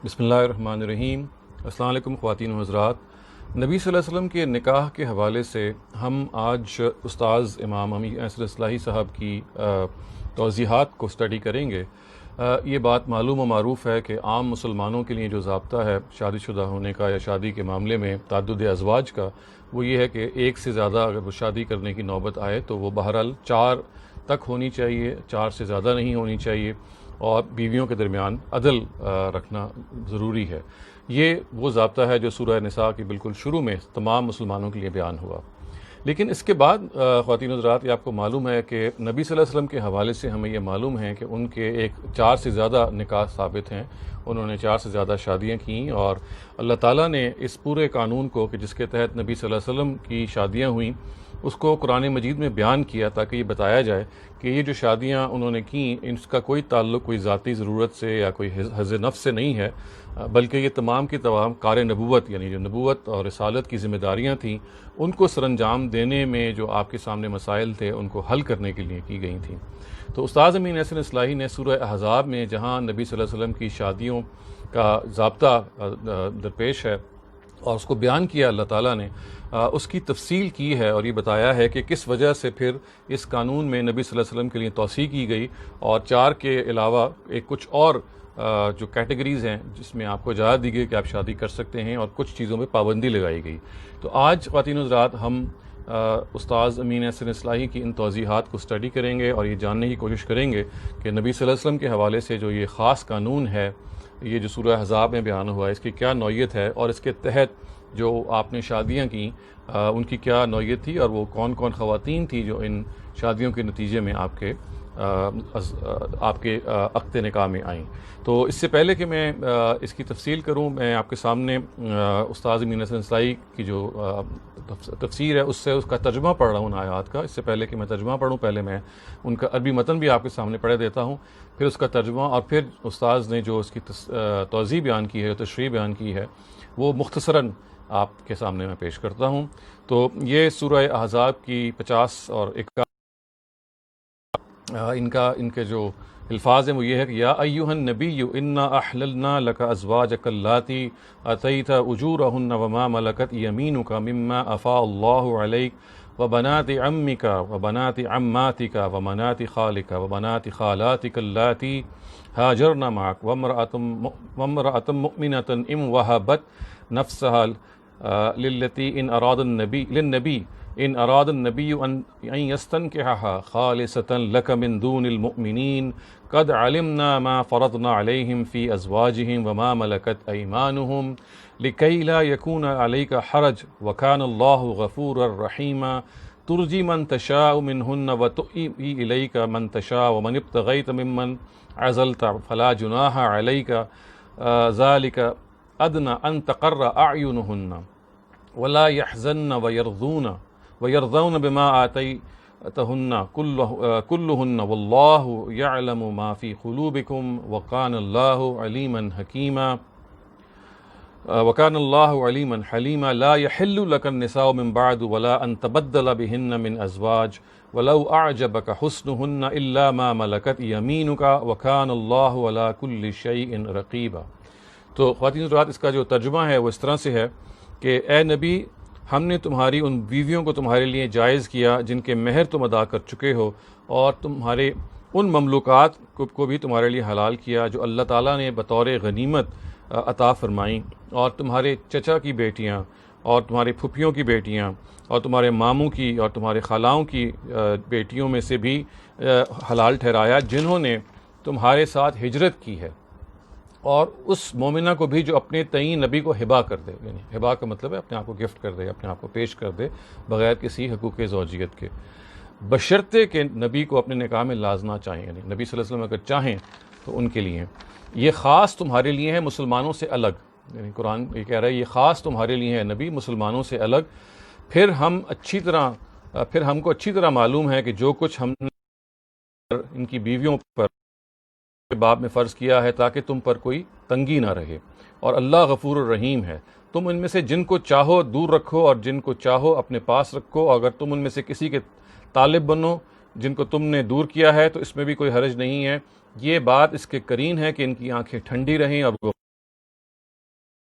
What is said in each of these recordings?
بسم اللہ الرحمن الرحیم۔ السلام علیکم خواتین و حضرات۔ نبی صلی اللہ علیہ وسلم کے نکاح کے حوالے سے ہم آج استاذ امام امیر احسن اصلاحی صاحب کی توضیحات کو اسٹڈی کریں گے۔ یہ بات معلوم و معروف ہے کہ عام مسلمانوں کے لیے جو ضابطہ ہے شادی شدہ ہونے کا یا شادی کے معاملے میں تعدد ازواج کا، وہ یہ ہے کہ ایک سے زیادہ اگر وہ شادی کرنے کی نوبت آئے تو وہ بہرحال 4 تک ہونی چاہیے، 4 سے زیادہ نہیں ہونی چاہیے، اور بیویوں کے درمیان عدل رکھنا ضروری ہے۔ یہ وہ ضابطہ ہے جو سورہ نساء کی بالکل شروع میں تمام مسلمانوں کے لیے بیان ہوا۔ لیکن اس کے بعد خواتین حضرات، یہ آپ کو معلوم ہے کہ نبی صلی اللہ علیہ وسلم کے حوالے سے ہمیں یہ معلوم ہے کہ ان کے 4 سے زیادہ نکاح ثابت ہیں، انہوں نے 4 سے زیادہ شادیاں کیں، اور اللہ تعالیٰ نے اس پورے قانون کو کہ جس کے تحت نبی صلی اللہ علیہ وسلم کی شادیاں ہوئیں اس کو قرآن مجید میں بیان کیا تاکہ یہ بتایا جائے کہ یہ جو شادیاں انہوں نے کیں اس کا کوئی تعلق کوئی ذاتی ضرورت سے یا کوئی حظ نفس سے نہیں ہے، بلکہ یہ تمام کی تمام کار نبوت، یعنی جو نبوت اور رسالت کی ذمہ داریاں تھیں ان کو سر انجام دینے میں جو آپ کے سامنے مسائل تھے ان کو حل کرنے کے لیے کی گئی تھیں۔ تو استاذ امین احسن اصلاحی نے سورہ احزاب میں جہاں نبی صلی اللہ علیہ وسلم کی شادیوں کا ضابطہ درپیش ہے اور اس کو بیان کیا، اللہ تعالیٰ نے اس کی تفصیل کی ہے اور یہ بتایا ہے کہ کس وجہ سے پھر اس قانون میں نبی صلی اللہ علیہ وسلم کے لیے توسیع کی گئی، اور 4 کے علاوہ کچھ اور جو کیٹیگریز ہیں جس میں آپ کو اجازت دی گئی کہ آپ شادی کر سکتے ہیں، اور کچھ چیزوں پہ پابندی لگائی گئی۔ تو آج خواتین حضرات ہم استاذ امین احسن اصلاحی کی ان توضیحات کو اسٹڈی کریں گے اور یہ جاننے کی کوشش کریں گے کہ نبی صلی اللہ علیہ وسلم کے حوالے سے جو یہ خاص قانون ہے، یہ جو سورہ احزاب میں بیان ہوا ہے، اس کی کیا نوعیت ہے، اور اس کے تحت جو آپ نے شادیاں کیں ان کی کیا نوعیت تھی، اور وہ کون کون خواتین تھی جو ان شادیوں کے نتیجے میں آپ کے عقد نکاح میں آئیں۔ تو اس سے پہلے کہ میں اس کی تفصیل کروں، میں آپ کے سامنے استاذ امین احسن اصلاحی کی جو تفسیر ہے اس سے اس کا ترجمہ پڑھ رہا ہوں ان آیات کا۔ اس سے پہلے کہ میں ترجمہ پڑھوں، پہلے میں ان کا عربی متن بھی آپ کے سامنے پڑھے دیتا ہوں، پھر اس کا ترجمہ، اور پھر استاذ نے جو اس کی توضیح بیان کی ہے، تشریح بیان کی ہے، وہ مختصراً آپ کے سامنے میں پیش کرتا ہوں۔ تو یہ سورہ احزاب کی 50 اور 51 ان کے جو الفاظ ہیں وہ یہ ہے کہ یا ایھا النبی انا احللنا لک ازواجک اللاتی آتیت اجورہن وما ملکت یمینک مما افاء اللہ علیک وبنات عمک وبنات عماتک وبنات خالک وبنات خالاتک اللاتی ہاجرن معک وامرأة مؤمنة ان وهبت نفسها للنبی ان اراد النبی ان يستنكحها خالصة لك من دون المؤمنین قد علمنا ما فرضنا عليهم في ازواجهم وما ملكت ايمانهم لكي لا يكون عليك حرج وكان الله غفورا رحيما ترجي من تشاء منهن وتؤوي اليك من تشاء ومن ابتغيت ممن عزلت فلا جناح عليك ذلك ادنى ان تقر اعينهن ولا يحزن ويرضون بما آتيتهن كلهن والله يعلم ما في قلوبكم وكان الله عليما حليما لا يحل لك النساء من بعد ولا أن تبدل بهن من أزواج ولو أعجبك حسنهن إلا ما ملكت يمينك وكان الله على كل شيء رقيبا۔ تو خواتین حضرات، اس کا جو ترجمہ ہے وہ اس طرح سے ہے کہ اے نبی، ہم نے تمہاری ان بیویوں کو تمہارے لیے جائز کیا جن کے مہر تم ادا کر چکے ہو، اور تمہارے ان مملوکات کو بھی تمہارے لیے حلال کیا جو اللہ تعالیٰ نے بطور غنیمت عطا فرمائیں، اور تمہارے چچا کی بیٹیاں اور تمہارے پھپھیوں کی بیٹیاں اور تمہارے ماموں کی اور تمہارے خالاؤں کی بیٹیوں میں سے بھی حلال ٹھہرایا جنہوں نے تمہارے ساتھ ہجرت کی ہے، اور اس مومنہ کو بھی جو اپنے تئیں نبی کو ہبا کر دے، یعنی ہبا کا مطلب ہے اپنے آپ کو گفٹ کر دے، اپنے آپ کو پیش کر دے بغیر کسی حقوق زوجیت کے، بشرطے کہ نبی کو اپنے نکاح میں لازنا چاہیں، یعنی نبی صلی اللہ علیہ وسلم اگر چاہیں تو ان کے لیے یہ خاص تمہارے لیے ہے مسلمانوں سے الگ، یعنی قرآن یہ کہہ رہا ہے یہ خاص تمہارے لیے ہے نبی مسلمانوں سے الگ۔ پھر ہم کو اچھی طرح معلوم ہے کہ جو کچھ ہم نے ان کی بیویوں پر باب میں فرض کیا ہے تاکہ تم پر کوئی تنگی نہ رہے، اور اللہ غفور الرحیم ہے۔ تم ان میں سے جن کو چاہو دور رکھو اور جن کو چاہو اپنے پاس رکھو، اگر تم ان میں سے کسی کے طالب بنو جن کو تم نے دور کیا ہے تو اس میں بھی کوئی حرج نہیں ہے۔ یہ بات اس کے قرین ہے کہ ان کی آنکھیں ٹھنڈی رہیں اور وہ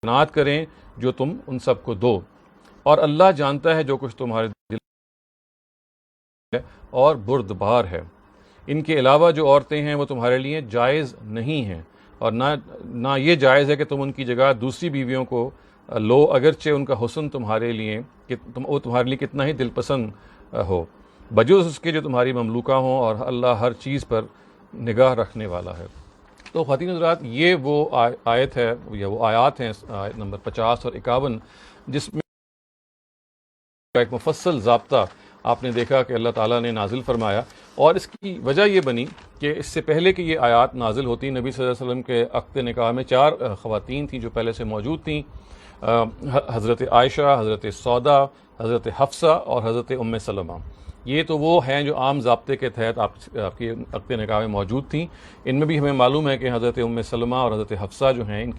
اعانات کریں جو تم ان سب کو دو، اور اللہ جانتا ہے جو کچھ تمہارے دل ہے اور بردبار ہے۔ ان کے علاوہ جو عورتیں ہیں وہ تمہارے لیے جائز نہیں ہیں، اور نہ یہ جائز ہے کہ تم ان کی جگہ دوسری بیویوں کو لو، اگرچہ ان کا حسن تمہارے لیے وہ تمہارے لیے کتنا ہی دل پسند ہو، بجز اس کے جو تمہاری مملوکہ ہوں، اور اللہ ہر چیز پر نگاہ رکھنے والا ہے۔ تو خواتین حضرات، یہ وہ آیت ہے یا وہ آیات ہیں، آیت نمبر 50 اور 51، جس میں ایک مفصل ضابطہ آپ نے دیکھا کہ اللہ تعالیٰ نے نازل فرمایا، اور اس کی وجہ یہ بنی کہ اس سے پہلے کہ یہ آیات نازل ہوتی، نبی صلی اللہ علیہ وسلم کے عقد نکاح میں 4 خواتین تھیں جو پہلے سے موجود تھیں، حضرت عائشہ، حضرت سودا، حضرت حفصہ اور حضرت ام سلمہ۔ یہ تو وہ ہیں جو عام ضابطے کے تحت آپ کی عقد نکاح میں موجود تھیں۔ ان میں بھی ہمیں معلوم ہے کہ حضرت ام سلمہ اور حضرت حفصہ جو ہیں، ان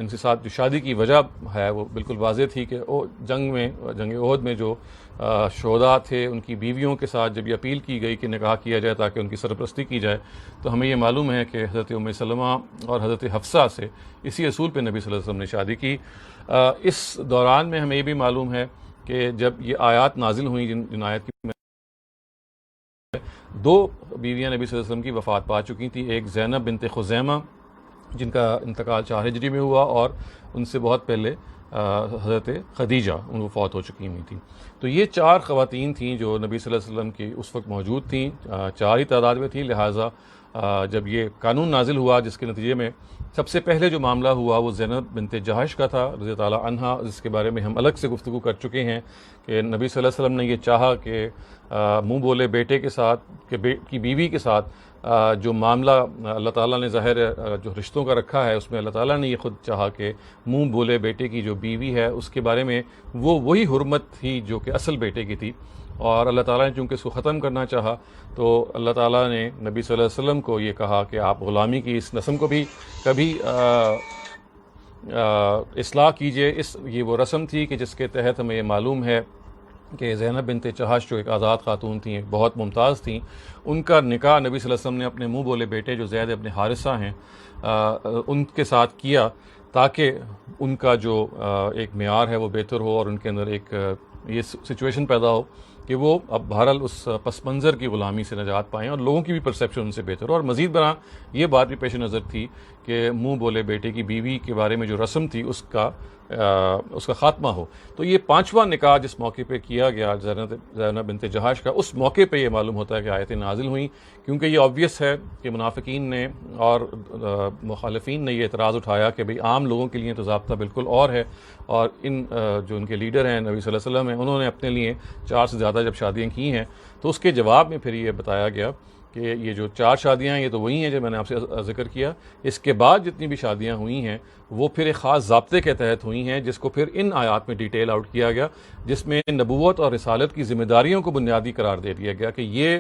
کے ساتھ جو شادی کی وجہ ہے وہ بالکل واضح تھی کہ جنگ احد میں جو شہداء تھے، ان کی بیویوں کے ساتھ جب یہ اپیل کی گئی کہ نکاح کیا جائے تاکہ ان کی سرپرستی کی جائے، تو ہمیں یہ معلوم ہے کہ حضرت ام سلمہ اور حضرت حفصہ سے اسی اصول پہ نبی صلی اللہ علیہ وسلم نے شادی کی۔ اس دوران میں ہمیں یہ بھی معلوم ہے کہ جب یہ آیات نازل ہوئیں، جن آیات کی 2 بیویاں نبی صلی اللہ علیہ وسلم کی وفات پا چکی تھیں، ایک زینب بنت خزیمہ جن کا انتقال 4 ہجری میں ہوا، اور ان سے بہت پہلے حضرت خدیجہ ان کو فوت ہو چکی ہوئی تھیں۔ تو یہ 4 خواتین تھیں جو نبی صلی اللہ علیہ وسلم کی اس وقت موجود تھیں، 4 ہی تعداد میں تھیں، لہٰذا جب یہ قانون نازل ہوا جس کے نتیجے میں سب سے پہلے جو معاملہ ہوا وہ زینب بنت جہش کا تھا رضی تعالیٰ عنہا، جس کے بارے میں ہم الگ سے گفتگو کر چکے ہیں کہ نبی صلی اللہ علیہ وسلم نے یہ چاہا کہ منہ بولے بیٹے کے ساتھ کی بیوی کے ساتھ جو معاملہ اللہ تعالیٰ نے ظاہر جو رشتوں کا رکھا ہے، اس میں اللہ تعالیٰ نے یہ خود چاہا کہ منہ بولے بیٹے کی جو بیوی ہے اس کے بارے میں وہی حرمت تھی جو کہ اصل بیٹے کی تھی، اور اللہ تعالیٰ نے چونکہ اس کو ختم کرنا چاہا تو اللہ تعالیٰ نے نبی صلی اللہ علیہ وسلم کو یہ کہا کہ آپ غلامی کی اس رسم کو بھی کبھی اصلاح کیجئے۔ یہ وہ رسم تھی کہ جس کے تحت ہمیں یہ معلوم ہے کہ زینب بنت جہش جو ایک آزاد خاتون تھیں، ایک بہت ممتاز تھیں، ان کا نکاح نبی صلی اللہ علیہ وسلم نے اپنے منہ بولے بیٹے جو زید ابن حارثہ ہیں ان کے ساتھ کیا، تاکہ ان کا جو ایک معیار ہے وہ بہتر ہو، اور ان کے اندر ایک یہ سچویشن پیدا ہو کہ وہ اب بہرحال اس پس منظر کی غلامی سے نجات پائیں، اور لوگوں کی بھی پرسیپشن ان سے بہتر ہو، اور مزید برآں یہ بات بھی پیش نظر تھی کہ منہ بولے بیٹے کی بیوی کے بارے میں جو رسم تھی اس کا خاتمہ ہو۔ تو یہ 5واں نکاح جس موقع پہ کیا گیا زینب بنت جہش کا، اس موقع پہ یہ معلوم ہوتا ہے کہ آیتیں نازل ہوئیں، کیونکہ یہ آبویس ہے کہ منافقین نے اور مخالفین نے یہ اعتراض اٹھایا کہ بھئی عام لوگوں کے لیے تو ضابطہ بالکل اور ہے، اور جو ان کے لیڈر ہیں نبی صلی اللہ علیہ وسلم ہیں، انہوں نے اپنے لیے 4 سے زیادہ جب شادیاں کی ہیں، تو اس کے جواب میں پھر یہ بتایا گیا کہ یہ جو 4 شادیاں ہیں یہ تو وہی ہیں جو میں نے آپ سے ذکر کیا، اس کے بعد جتنی بھی شادیاں ہوئی ہیں وہ پھر ایک خاص ضابطے کے تحت ہوئی ہیں، جس کو پھر ان آیات میں ڈیٹیل آؤٹ کیا گیا، جس میں نبوت اور رسالت کی ذمہ داریوں کو بنیادی قرار دے دیا گیا کہ یہ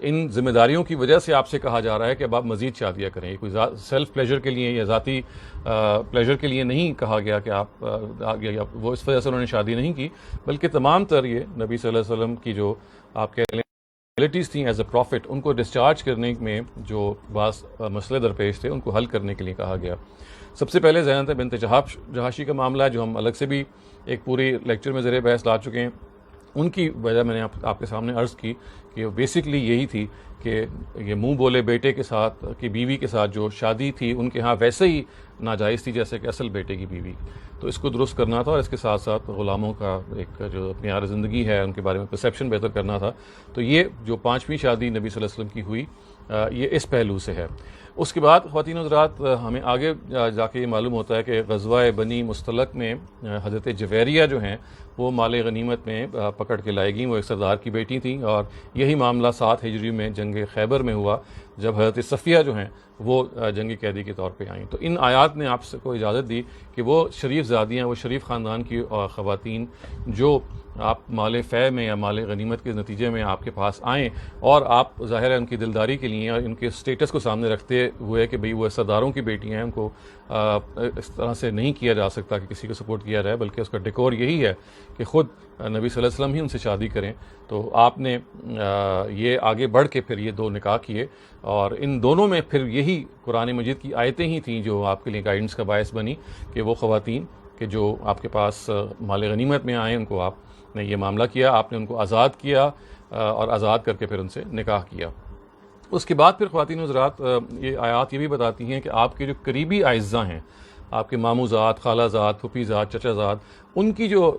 ان ذمہ داریوں کی وجہ سے آپ سے کہا جا رہا ہے کہ اب آپ مزید شادیاں کریں۔ یہ کوئی سیلف پلیجر کے لیے یا ذاتی پلیجر کے لیے نہیں کہا گیا کہ آپ وہ اس وجہ سے انہوں نے شادی نہیں کی، بلکہ تمام تر یہ نبی صلی اللہ علیہ وسلم کی جو آپ کہہ لیں ریلیٹیز تھیں ایز اے پروفٹ، ان کو ڈسچارج کرنے میں جو بعض مسئلے درپیش تھے ان کو حل کرنے کے لیے کہا گیا۔ سب سے پہلے زینب بنت جہاشی کا معاملہ ہے جو ہم الگ سے بھی ایک پوری لیکچر میں زیر بحث لا چکے ہیں۔ ان کی وجہ میں نے آپ کے سامنے عرض کی کہ بیسکلی یہی تھی کہ یہ منہ بولے بیٹے کے ساتھ کی بیوی کے ساتھ جو شادی تھی ان کے ہاں ویسے ہی ناجائز تھی جیسے کہ اصل بیٹے کی بیوی، تو اس کو درست کرنا تھا، اور اس کے ساتھ ساتھ غلاموں کا ایک جو معیار زندگی ہے ان کے بارے میں پرسیپشن بہتر کرنا تھا۔ تو یہ جو 5ویں شادی نبی صلی اللہ علیہ وسلم کی ہوئی یہ اس پہلو سے ہے۔ اس کے بعد خواتین حضرات ہمیں آگے جا کے یہ معلوم ہوتا ہے کہ غزوہ بنی مستلق میں حضرت جویریہ جو ہیں وہ مال غنیمت میں پکڑ کے لائے گئیں، وہ ایک سردار کی بیٹی تھیں، اور یہی معاملہ 7 ہجری میں جنگ خیبر میں ہوا جب حضرت صفیہ جو ہیں وہ جنگی قیدی کے طور پہ آئیں۔ تو ان آیات نے آپ کو اجازت دی کہ وہ شریف زادیاں، وہ شریف خاندان کی خواتین جو آپ مال فے میں یا مال غنیمت کے نتیجے میں آپ کے پاس آئیں، اور آپ ظاہر ہے ان کی دلداری کے لیے اور ان کے سٹیٹس کو سامنے رکھتے یہ ہوئے کہ بھئی وہ سرداروں کی بیٹیاں ہیں، ان کو اس طرح سے نہیں کیا جا سکتا کہ کسی کو سپورٹ کیا جائے، بلکہ اس کا ڈیکور یہی ہے کہ خود نبی صلی اللہ علیہ وسلم ہی ان سے شادی کریں. تو آپ نے یہ آگے بڑھ کے پھر یہ 2 نکاح کیے، اور ان دونوں میں پھر یہی قرآن مجید کی آیتیں ہی تھیں جو آپ کے لیے گائیڈنس کا باعث بنی کہ وہ خواتین کہ جو آپ کے پاس مال غنیمت میں آئیں، ان کو آپ نے یہ معاملہ کیا، آپ نے ان کو آزاد کیا اور آزاد کر کے پھر ان سے نکاح کیا. اس کے بعد پھر خواتین حضرات یہ آیات یہ بھی بتاتی ہیں کہ آپ کے جو قریبی اعزاء ہیں، آپ کے ماموں زاد، خالہ زاد، پھوپھی زاد، چچا زاد، ان کی جو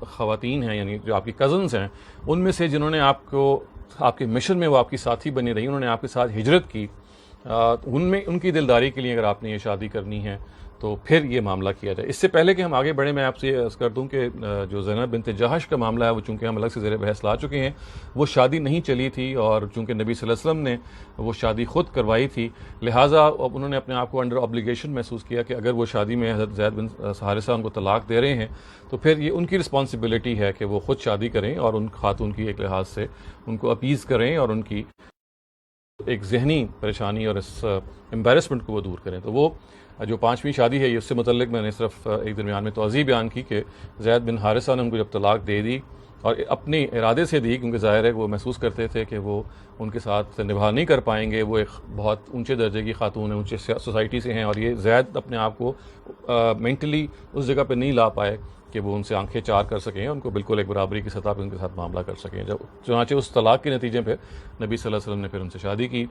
خواتین ہیں، یعنی جو آپ کی کزنز ہیں، ان میں سے جنہوں نے آپ کو آپ کے مشن میں وہ آپ کی ساتھی بنی رہی، انہوں نے آپ کے ساتھ ہجرت کی، ان کی دلداری کے لیے اگر آپ نے یہ شادی کرنی ہے تو پھر یہ معاملہ کیا جائے. اس سے پہلے کہ ہم آگے بڑھیں، میں آپ سے یہ عرض کر دوں کہ جو زینب بنت جہش کا معاملہ ہے، وہ چونکہ ہم الگ سے زیر بحث لا چکے ہیں، وہ شادی نہیں چلی تھی، اور چونکہ نبی صلی اللہ علیہ وسلم نے وہ شادی خود کروائی تھی، لہٰذا انہوں نے اپنے آپ کو انڈر آبلیگیشن محسوس کیا کہ اگر وہ شادی میں حضرت زید بن حارثہ ان کو طلاق دے رہے ہیں تو پھر یہ ان کی رسپانسبلٹی ہے کہ وہ خود شادی کریں اور ان خاتون کی ایک لحاظ سے ان کو اپیز کریں اور ان کی ایک ذہنی پریشانی اور اس امبیرسمنٹ کو وہ دور کریں. تو وہ جو 5ویں شادی ہے، یہ اس سے متعلق میں نے صرف ایک درمیان میں توضیح بیان کی کہ زید بن حارثہ نے ان کو جب طلاق دے دی، اور اپنے ارادے سے دی، کیونکہ ظاہر ہے کہ وہ محسوس کرتے تھے کہ وہ ان کے ساتھ نبھا نہیں کر پائیں گے، وہ ایک بہت اونچے درجے کی خاتون ہیں، اونچے سوسائٹی سے ہیں، اور یہ زید اپنے آپ کو مینٹلی اس جگہ پہ نہیں لا پائے کہ وہ ان سے آنکھیں چار کر سکیں، ان کو بالکل ایک برابری کی سطح پہ ان کے ساتھ معاملہ کر سکیں. جب چنانچہ اس طلاق کے نتیجے پہ نبی صلی اللہ علیہ وسلم نے پھر ان سے شادی کی.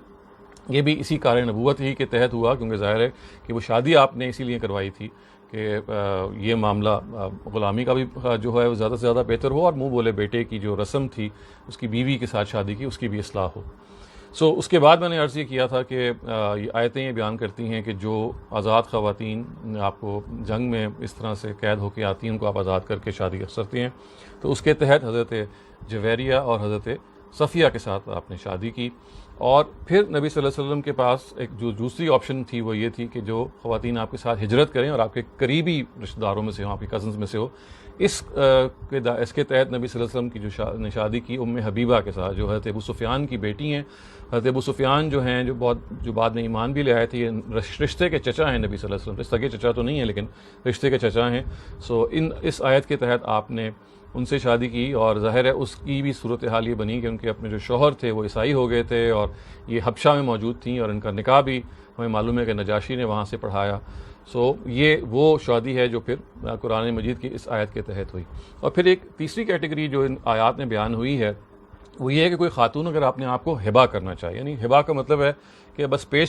یہ بھی اسی کار نبوت ہی کے تحت ہوا، کیونکہ ظاہر ہے کہ وہ شادی آپ نے اسی لیے کروائی تھی کہ یہ معاملہ غلامی کا بھی جو ہے وہ زیادہ سے زیادہ بہتر ہو، اور منہ بولے بیٹے کی جو رسم تھی اس کی بیوی کے ساتھ شادی کی، اس کی بھی اصلاح ہو. اس کے بعد میں نے عرض یہ کیا تھا کہ یہ آیتیں یہ بیان کرتی ہیں کہ جو آزاد خواتین آپ کو جنگ میں اس طرح سے قید ہو کے آتی ہیں، ان کو آپ آزاد کر کے شادی کر سکتے ہیں. تو اس کے تحت حضرت جویریہ اور حضرت صفیہ کے ساتھ آپ نے شادی کی. اور پھر نبی صلی اللہ علیہ وسلم کے پاس ایک جو دوسری آپشن تھی وہ یہ تھی کہ جو خواتین آپ کے ساتھ ہجرت کریں اور آپ کے قریبی رشتہ داروں میں سے ہوں، آپ کے کزنز میں سے ہو، اس کے تحت نبی صلی اللہ علیہ وسلم کی جو شادی کی ام حبیبہ کے ساتھ، جو حضرت ابو سفیان کی بیٹی ہیں. حضرت ابو سفیان جو ہیں جو بعد میں ایمان بھی لے آئے تھے، رشتے کے چچا ہیں نبی صلی اللہ علیہ وسلم، رشتے کے چچا تو نہیں ہیں لیکن رشتے کے چچا ہیں. اس آیت کے تحت آپ نے ان سے شادی کی، اور ظاہر ہے اس کی بھی صورتحال یہ بنی کہ ان کے اپنے جو شوہر تھے وہ عیسائی ہو گئے تھے، اور یہ حبشہ میں موجود تھیں، اور ان کا نکاح بھی ہمیں معلوم ہے کہ نجاشی نے وہاں سے پڑھایا. یہ وہ شادی ہے جو پھر قرآن مجید کی اس آیت کے تحت ہوئی. اور پھر ایک تیسری کیٹیگری جو ان آیات میں بیان ہوئی ہے وہ یہ ہے کہ کوئی خاتون اگر اپنے آپ کو ہبا کرنا چاہے، یعنی ہبا کا مطلب ہے کہ بس پیش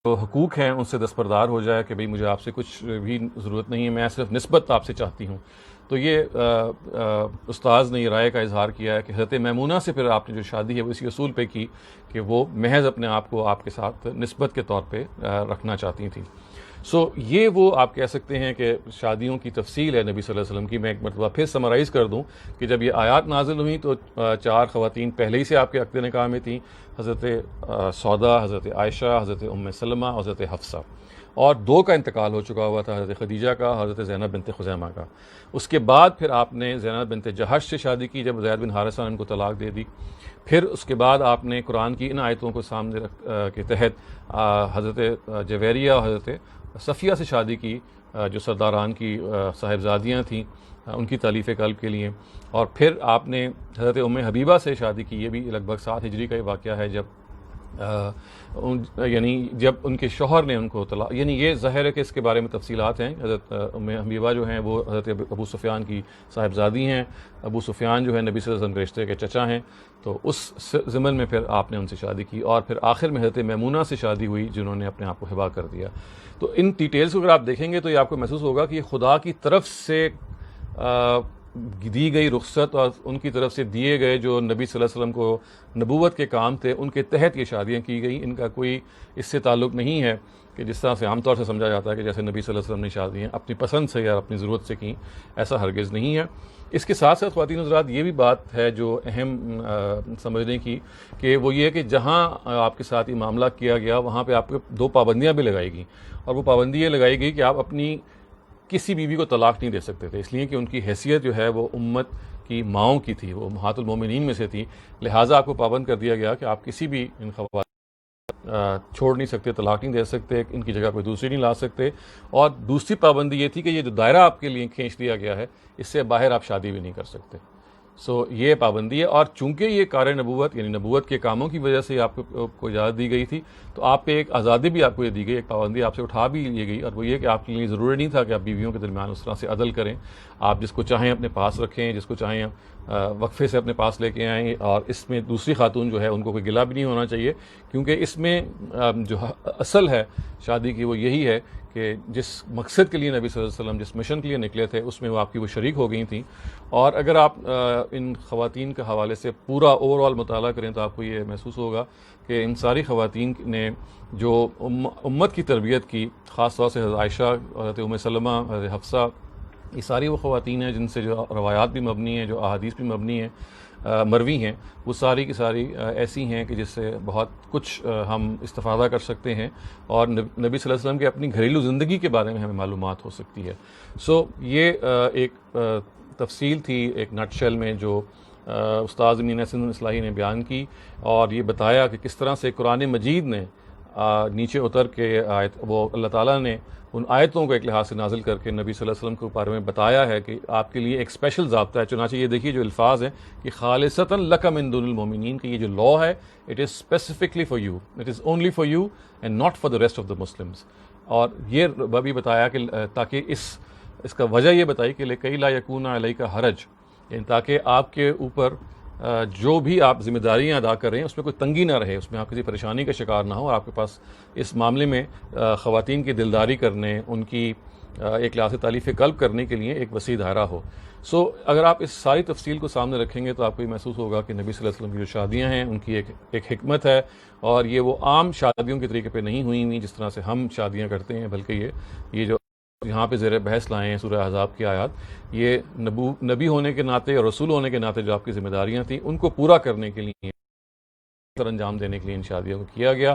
جو حقوق ہیں ان سے دستبردار ہو جائے کہ بھئی مجھے آپ سے کچھ بھی ضرورت نہیں ہے، میں صرف نسبت آپ سے چاہتی ہوں. تو یہ استاذ نے یہ رائے کا اظہار کیا ہے کہ حضرت میمونہ سے پھر آپ نے جو شادی ہے وہ اسی اصول پہ کی کہ وہ محض اپنے آپ کو آپ کے ساتھ نسبت کے طور پہ رکھنا چاہتی تھیں. یہ وہ آپ کہہ سکتے ہیں کہ شادیوں کی تفصیل ہے نبی صلی اللہ علیہ وسلم کی. میں ایک مرتبہ پھر سمرائز کر دوں کہ جب یہ آیات نازل ہوئیں تو 4 خواتین پہلے ہی سے آپ کے عقد نکاح میں تھیں، حضرت سودا، حضرت عائشہ، حضرت ام سلمہ اور حضرت حفصہ، اور 2 کا انتقال ہو چکا ہوا تھا، حضرت خدیجہ کا، حضرت زینب بنت خزیمہ کا. اس کے بعد پھر آپ نے زینب بنت جہش سے شادی کی جب زید بن حارثہ نے ان کو طلاق دے دی. پھر اس کے بعد آپ نے قرآن کی ان آیتوں کو سامنے کے تحت حضرت جویریہ اور حضرت صفیہ سے شادی کی، جو سرداران کی صاحبزادیاں تھیں، ان کی تالیف قلب کے لیے. اور پھر آپ نے حضرت ام حبیبہ سے شادی کی. یہ بھی لگ بھگ 7 ہجری کا یہ واقعہ ہے جب ان کے شوہر نے ان کو طلاق، یعنی یہ ظاہر ہے کہ اس کے بارے میں تفصیلات ہیں. حضرت ام حبیبہ جو ہیں وہ حضرت ابو سفیان کی صاحبزادی ہیں. ابو سفیان جو ہے نبی صلی اللہ علیہ وسلم کے رشتے کے چچا ہیں. تو اس ضمن میں پھر آپ نے ان سے شادی کی، اور پھر آخر میں حضرت میمونہ سے شادی ہوئی جنہوں نے اپنے آپ کو ہبا کر دیا. تو ان ڈیٹیلز کو اگر آپ دیکھیں گے تو یہ آپ کو محسوس ہوگا کہ یہ خدا کی طرف سے دی گئی رخصت اور ان کی طرف سے دیے گئے جو نبی صلی اللہ علیہ وسلم کو نبوت کے کام تھے ان کے تحت یہ شادیاں کی گئیں. ان کا کوئی اس سے تعلق نہیں ہے کہ جس طرح سے عام طور سے سمجھا جاتا ہے کہ جیسے نبی صلی اللہ علیہ وسلم نے شادیاں اپنی پسند سے یا اپنی ضرورت سے کیں. ایسا ہرگز نہیں ہے. اس کے ساتھ ساتھ خواتین حضرات یہ بھی بات ہے جو اہم سمجھنے کی کہ وہ یہ کہ جہاں آپ کے ساتھ یہ معاملہ کیا گیا وہاں پہ آپ کو 2 پابندیاں بھی لگائی گئیں، اور وہ پابندی یہ لگائی گئی کہ آپ اپنی کسی بیوی کو طلاق نہیں دے سکتے تھے، اس لیے کہ ان کی حیثیت جو ہے وہ امت کی ماؤں کی تھی، وہ امہات المومنین میں سے تھی. لہٰذا آپ کو پابند کر دیا گیا کہ آپ کسی بھی ان خواتین چھوڑ نہیں سکتے، طلاق نہیں دے سکتے، ان کی جگہ کوئی دوسری نہیں لا سکتے. اور دوسری پابندی یہ تھی کہ یہ جو دائرہ آپ کے لیے کھینچ دیا گیا ہے اس سے باہر آپ شادی بھی نہیں کر سکتے. یہ پابندی ہے. اور چونکہ یہ کار نبوت یعنی نبوت کے کاموں کی وجہ سے آپ کو اجازت دی گئی تھی، تو آپ پہ ایک آزادی بھی آپ کو یہ دی گئی، ایک پابندی آپ سے اٹھا بھی لی گئی، اور وہ یہ کہ آپ کے لیے ضروری نہیں تھا کہ آپ بیویوں کے درمیان اس طرح سے عدل کریں. آپ جس کو چاہیں اپنے پاس رکھیں، جس کو چاہیں وقفے سے اپنے پاس لے کے آئیں. اور اس میں دوسری خاتون جو ہے ان کو کوئی گلہ بھی نہیں ہونا چاہیے، کیونکہ اس میں جو اصل ہے شادی کی وہ یہی ہے کہ جس مقصد کے لیے نبی صلی اللہ علیہ وسلم جس مشن کے لیے نکلے تھے اس میں وہ آپ کی وہ شریک ہو گئی تھیں. اور اگر آپ ان خواتین کے حوالے سے پورا اوور آل مطالعہ کریں تو آپ کو یہ محسوس ہوگا کہ ان ساری خواتین نے جو امت کی تربیت کی، خاص طور سے حضرت عائشہ، حضرت ام سلمہ، حضرت حفصہ، یہ ساری وہ خواتین ہیں جن سے جو روایات بھی مبنی ہیں، جو احادیث بھی مبنی ہیں، مروی ہیں، وہ ساری کی ساری ایسی ہیں کہ جس سے بہت کچھ ہم استفادہ کر سکتے ہیں، اور نبی صلی اللہ علیہ وسلم کے اپنی گھریلو زندگی کے بارے میں ہمیں معلومات ہو سکتی ہے. یہ ایک تفصیل تھی ایک نٹ شیل میں جو استاد امین احسن اصلاحی نے بیان کی، اور یہ بتایا کہ کس طرح سے قرآن مجید نے نیچے اتر کے وہ اللہ تعالیٰ نے ان آیتوں کو ایک لحاظ سے نازل کر کے نبی صلی اللہ علیہ وسلم کے بارے میں بتایا ہے کہ آپ کے لیے ایک اسپیشل ضابطہ ہے. چنانچہ یہ دیکھیے جو الفاظ ہیں کہ خالصتاً لک من دون المومنین، کہ یہ جو لا ہے it is specifically for you, it is only for you and not for the rest of the Muslims. اور یہ بھی بتایا کہ تاکہ اس کا وجہ یہ بتائی کہ لکئی لا یکون علیک حرج، یعنی تاکہ آپ کے اوپر جو بھی آپ ذمہ داریاں ادا کر رہے ہیں اس میں کوئی تنگی نہ رہے، اس میں آپ کسی پریشانی کا شکار نہ ہو، اور آپ کے پاس اس معاملے میں خواتین کی دلداری کرنے، ان کی ایک لحاظ سے تالیف قلب کرنے کے لیے ایک وسیع دائرہ ہو. اگر آپ اس ساری تفصیل کو سامنے رکھیں گے تو آپ کو یہ محسوس ہوگا کہ نبی صلی اللہ علیہ وسلم کی جو شادیاں ہیں ان کی ایک حکمت ہے، اور یہ وہ عام شادیوں کے طریقے پہ نہیں ہوئی جس طرح سے ہم شادیاں کرتے ہیں، بلکہ یہ جو یہاں پہ زیر بحث لائے ہیں سورہ احزاب کی آیات، یہ نبی ہونے کے ناطے اور رسول ہونے کے ناطے جو آپ کی ذمہ داریاں تھیں ان کو پورا کرنے کے لیے، سر انجام دینے کے لیے ان شادیوں کو کیا گیا.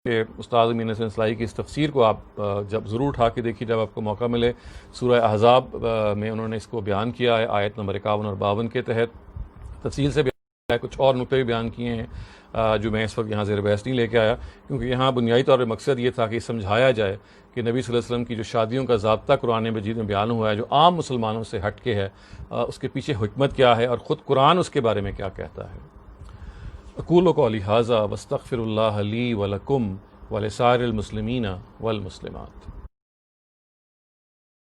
کہ استاد امین احسن اصلاحی کی اس تفسیر کو آپ جب ضرور اٹھا کے دیکھیے جب آپ کو موقع ملے. سورہ احزاب میں انہوں نے اس کو بیان کیا ہے، آیت نمبر 51 اور 52 کے تحت تفصیل سے بیان کیا ہے. کچھ اور نقطے بھی بیان کیے ہیں جو میں اس وقت یہاں زیر بحث نہیں لے کے آیا، کیونکہ یہاں بنیادی طور پہ مقصد یہ تھا کہ سمجھایا جائے کہ نبی صلی اللہ علیہ وسلم کی جو شادیوں کا ضابطہ قرآن مجید میں بیان ہوا ہے جو عام مسلمانوں سے ہٹ کے ہے، اس کے پیچھے حکمت کیا ہے اور خود قرآن اس کے بارے میں کیا کہتا ہے. اقول قولی ھذا واستغفر اللہ لی ولکم ولسائر المسلمین والمسلمات.